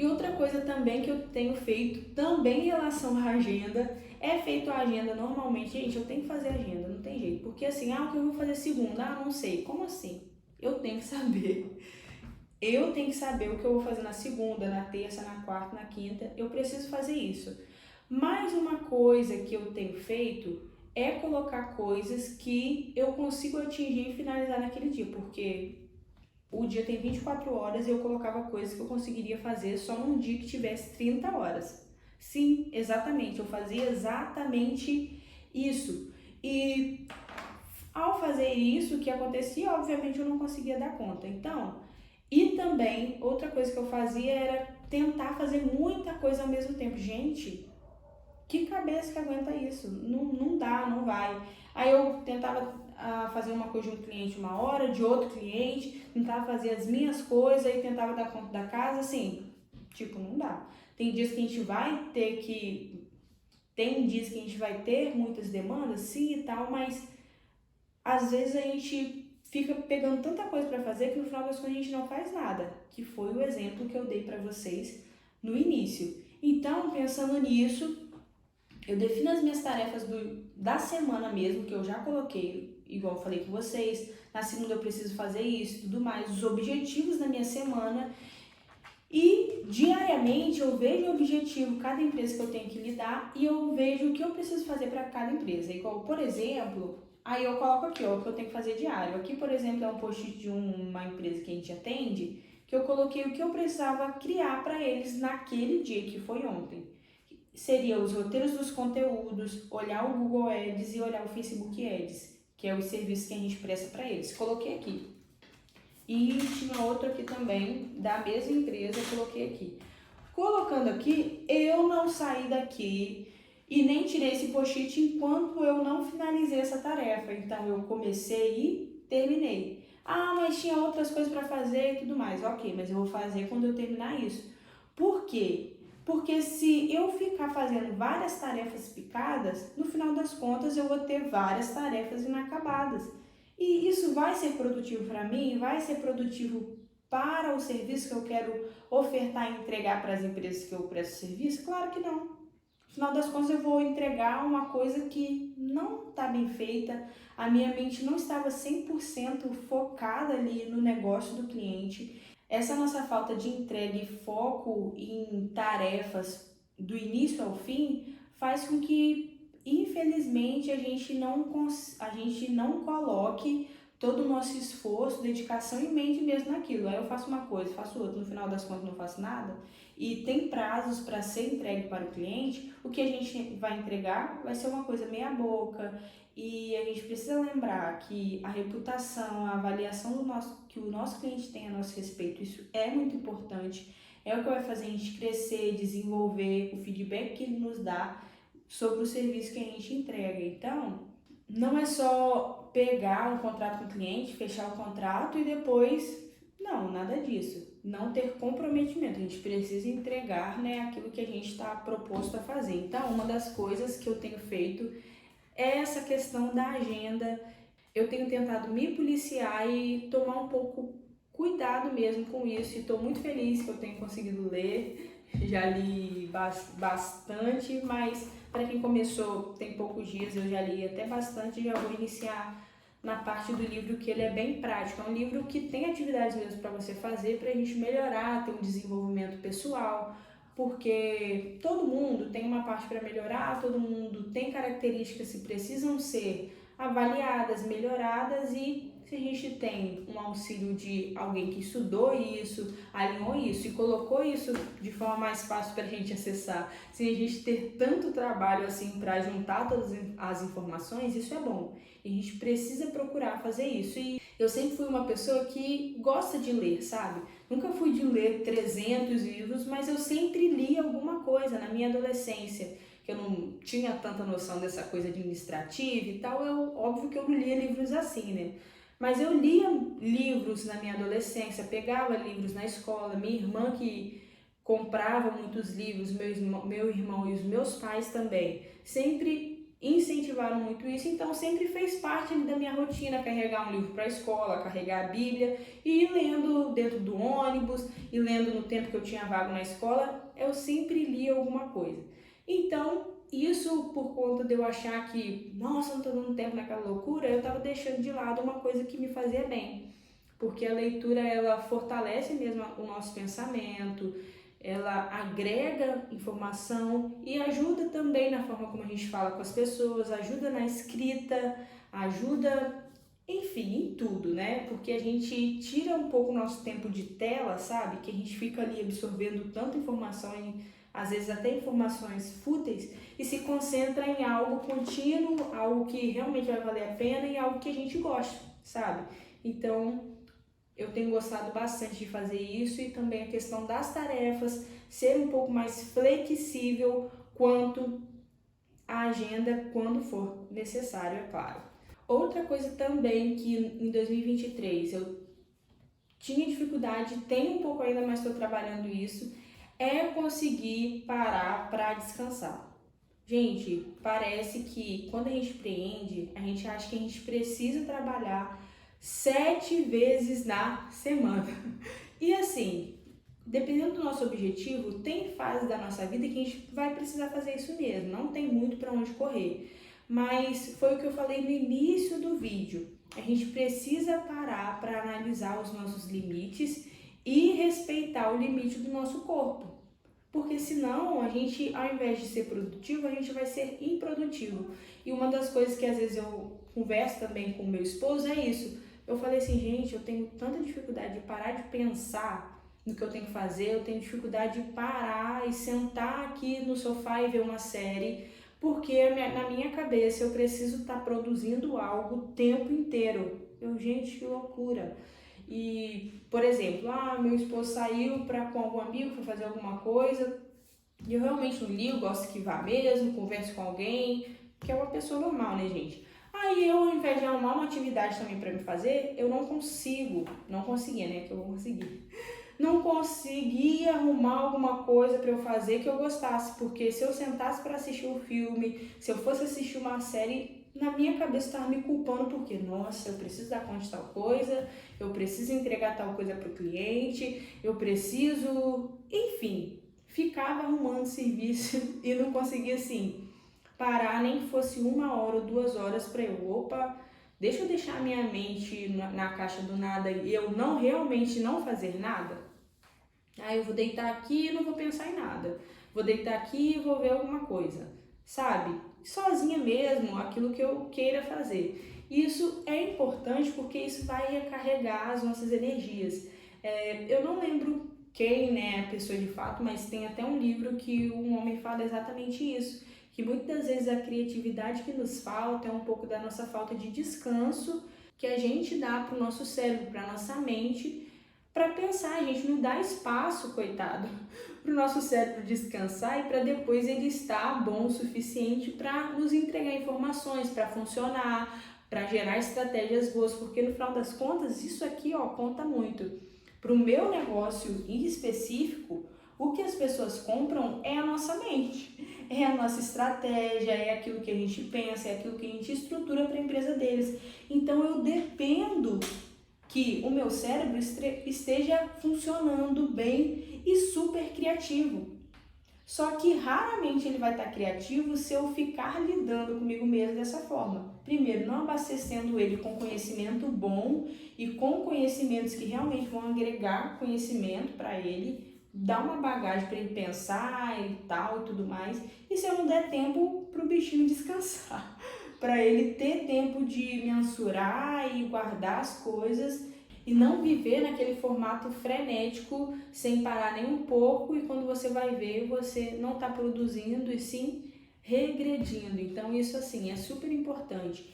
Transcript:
E outra coisa também que eu tenho feito, também em relação à agenda, é feito a agenda normalmente. Gente, eu tenho que fazer agenda, não tem jeito. Porque assim, o que eu vou fazer segunda? Não sei. Como assim? Eu tenho que saber. Eu tenho que saber o que eu vou fazer na segunda, na terça, na quarta, na quinta. Eu preciso fazer isso. Mais uma coisa que eu tenho feito é colocar coisas que eu consigo atingir e finalizar naquele dia, porque o dia tem 24 horas e eu colocava coisas que eu conseguiria fazer só num dia que tivesse 30 horas. Sim, exatamente, eu fazia exatamente isso. E ao fazer isso, o que acontecia, obviamente eu não conseguia dar conta. Então, e também, outra coisa que eu fazia era tentar fazer muita coisa ao mesmo tempo. Gente, que cabeça que aguenta isso? Não, não dá, não vai. Aí eu tentava fazer uma coisa de um cliente uma hora, de outro cliente, tentava fazer as minhas coisas e tentava dar conta da casa, assim, tipo, não dá. Tem dias que a gente vai ter que. Tem dias que a gente vai ter muitas demandas, sim e tal, mas às vezes a gente fica pegando tanta coisa para fazer que no final das contas a gente não faz nada, que foi o exemplo que eu dei para vocês no início. Então, pensando nisso, eu defino as minhas tarefas da semana mesmo, que eu já coloquei, igual eu falei com vocês. Na segunda eu preciso fazer isso, tudo mais, os objetivos da minha semana. E diariamente eu vejo o objetivo, cada empresa que eu tenho que lidar, e eu vejo o que eu preciso fazer para cada empresa. Igual, por exemplo, aí eu coloco aqui, ó, o que eu tenho que fazer diário. Aqui, por exemplo, é um post de uma empresa que a gente atende, que eu coloquei o que eu precisava criar para eles naquele dia, que foi ontem. Seria os roteiros dos conteúdos, olhar o Google Ads e olhar o Facebook Ads, que é os serviços que a gente presta para eles. Coloquei aqui. E tinha outro aqui também, da mesma empresa, eu coloquei aqui. Colocando aqui, eu não saí daqui e nem tirei esse post-it enquanto eu não finalizei essa tarefa. Então, eu comecei e terminei. Mas tinha outras coisas para fazer e tudo mais. Ok, mas eu vou fazer quando eu terminar isso. Por quê? Porque se eu ficar fazendo várias tarefas picadas, no final das contas eu vou ter várias tarefas inacabadas. E isso vai ser produtivo para mim? Vai ser produtivo para o serviço que eu quero ofertar e entregar para as empresas que eu presto serviço? Claro que não. No final das contas, eu vou entregar uma coisa que não está bem feita, a minha mente não estava 100% focada ali no negócio do cliente. Essa nossa falta de entrega e foco em tarefas do início ao fim faz com que, infelizmente, a gente não coloque todo o nosso esforço, dedicação e mente mesmo naquilo. Aí eu faço uma coisa, faço outra, no final das contas não faço nada. E tem prazos para ser entregue para o cliente, o que a gente vai entregar vai ser uma coisa meia boca. E a gente precisa lembrar que a reputação, a avaliação que o nosso cliente tem a nosso respeito, isso é muito importante. É o que vai fazer a gente crescer, desenvolver, o feedback que ele nos dá sobre o serviço que a gente entrega. Então, não é só pegar um contrato com o cliente, fechar o contrato e depois... Não, nada disso. Não ter comprometimento. A gente precisa entregar, né, aquilo que a gente está proposto a fazer. Então, uma das coisas que eu tenho feito é essa questão da agenda. Eu tenho tentado me policiar e tomar um pouco cuidado mesmo com isso. E estou muito feliz que eu tenho conseguido ler. Já li bastante, mas para quem começou tem poucos dias, eu já li até bastante. Já vou iniciar na parte do livro que ele é bem prático. É um livro que tem atividades mesmo para você fazer, para a gente melhorar, ter um desenvolvimento pessoal, porque todo mundo tem uma parte para melhorar, todo mundo tem características que precisam ser avaliadas, melhoradas, e se a gente tem um auxílio de alguém que estudou isso, alinhou isso e colocou isso de forma mais fácil para a gente acessar, sem a gente ter tanto trabalho assim para juntar todas as informações, isso é bom. E a gente precisa procurar fazer isso. E eu sempre fui uma pessoa que gosta de ler, sabe? Nunca fui de ler 300 livros, mas eu sempre li alguma coisa na minha adolescência, que eu não tinha tanta noção dessa coisa administrativa e tal. Óbvio que eu não lia livros assim, né? Mas eu lia livros na minha adolescência, pegava livros na escola, minha irmã que comprava muitos livros, meu irmão e os meus pais também. Sempre incentivaram muito isso, então sempre fez parte da minha rotina carregar um livro para a escola, carregar a Bíblia e ir lendo dentro do ônibus e lendo no tempo que eu tinha vago na escola, eu sempre lia alguma coisa. Então, isso por conta de eu achar que, nossa, não tô dando tempo naquela loucura, eu estava deixando de lado uma coisa que me fazia bem. Porque a leitura, ela fortalece mesmo o nosso pensamento, ela agrega informação e ajuda também na forma como a gente fala com as pessoas, ajuda na escrita, ajuda, enfim, em tudo, né? Porque a gente tira um pouco o nosso tempo de tela, sabe? Que a gente fica ali absorvendo tanta informação, às vezes até informações fúteis, e se concentra em algo contínuo, algo que realmente vai valer a pena e algo que a gente gosta, sabe? Então, eu tenho gostado bastante de fazer isso, e também a questão das tarefas, ser um pouco mais flexível quanto à agenda quando for necessário, é claro. Outra coisa também que em 2023 eu tinha dificuldade, tenho um pouco ainda, mas estou trabalhando isso, é conseguir parar para descansar. Gente, parece que quando a gente empreende, a gente acha que a gente precisa trabalhar 7 vezes na semana. E assim, dependendo do nosso objetivo, tem fase da nossa vida que a gente vai precisar fazer isso mesmo, não tem muito para onde correr. Mas foi o que eu falei no início do vídeo. A gente precisa parar para analisar os nossos limites e respeitar o limite do nosso corpo. Porque senão a gente, ao invés de ser produtivo, a gente vai ser improdutivo. E uma das coisas que às vezes eu converso também com o meu esposo é isso. Eu falei assim, gente, eu tenho tanta dificuldade de parar de pensar no que eu tenho que fazer, eu tenho dificuldade de parar e sentar aqui no sofá e ver uma série, porque na minha cabeça eu preciso estar produzindo algo o tempo inteiro. Gente, que loucura. E, por exemplo, meu esposo saiu com algum amigo, foi fazer alguma coisa, e eu realmente não ligo, gosto que vá mesmo, converso com alguém, que é uma pessoa normal, né, gente? Aí eu, ao invés de arrumar uma atividade também para me fazer, eu não conseguia, né, que eu vou conseguir. Não conseguia arrumar alguma coisa para eu fazer que eu gostasse, porque se eu sentasse para assistir um filme, se eu fosse assistir uma série, na minha cabeça estava me culpando porque, nossa, eu preciso dar conta de tal coisa, eu preciso entregar tal coisa para o cliente, eu preciso, enfim, ficava arrumando serviço e não conseguia assim parar nem que fosse 1 hora ou 2 horas para deixa eu deixar minha mente na caixa do nada e eu realmente não fazer nada. Eu vou deitar aqui e não vou pensar em nada. Vou deitar aqui e vou ver alguma coisa, sabe? Sozinha mesmo, aquilo que eu queira fazer. Isso é importante porque isso vai recarregar as nossas energias. Eu não lembro quem, né, a pessoa de fato, mas tem até um livro que um homem fala exatamente isso, que muitas vezes a criatividade que nos falta é um pouco da nossa falta de descanso que a gente dá para o nosso cérebro, para a nossa mente, para pensar. A gente não dá espaço, coitado, para o nosso cérebro descansar e para depois ele estar bom o suficiente para nos entregar informações, para funcionar, para gerar estratégias boas, porque no final das contas isso aqui conta muito. Para o meu negócio em específico, o que as pessoas compram é a nossa mente, é a nossa estratégia, é aquilo que a gente pensa, é aquilo que a gente estrutura para a empresa deles. Então eu dependo que o meu cérebro esteja funcionando bem e super criativo. Só que raramente ele vai estar criativo se eu ficar lidando comigo mesmo dessa forma. Primeiro, não abastecendo ele com conhecimento bom e com conhecimentos que realmente vão agregar conhecimento para ele, dar uma bagagem para ele pensar e tal e tudo mais. E se eu não der tempo para o bichinho descansar, para ele ter tempo de mensurar e guardar as coisas e não viver naquele formato frenético sem parar nem um pouco, e quando você vai ver, você não está produzindo e sim regredindo. Então isso assim é super importante.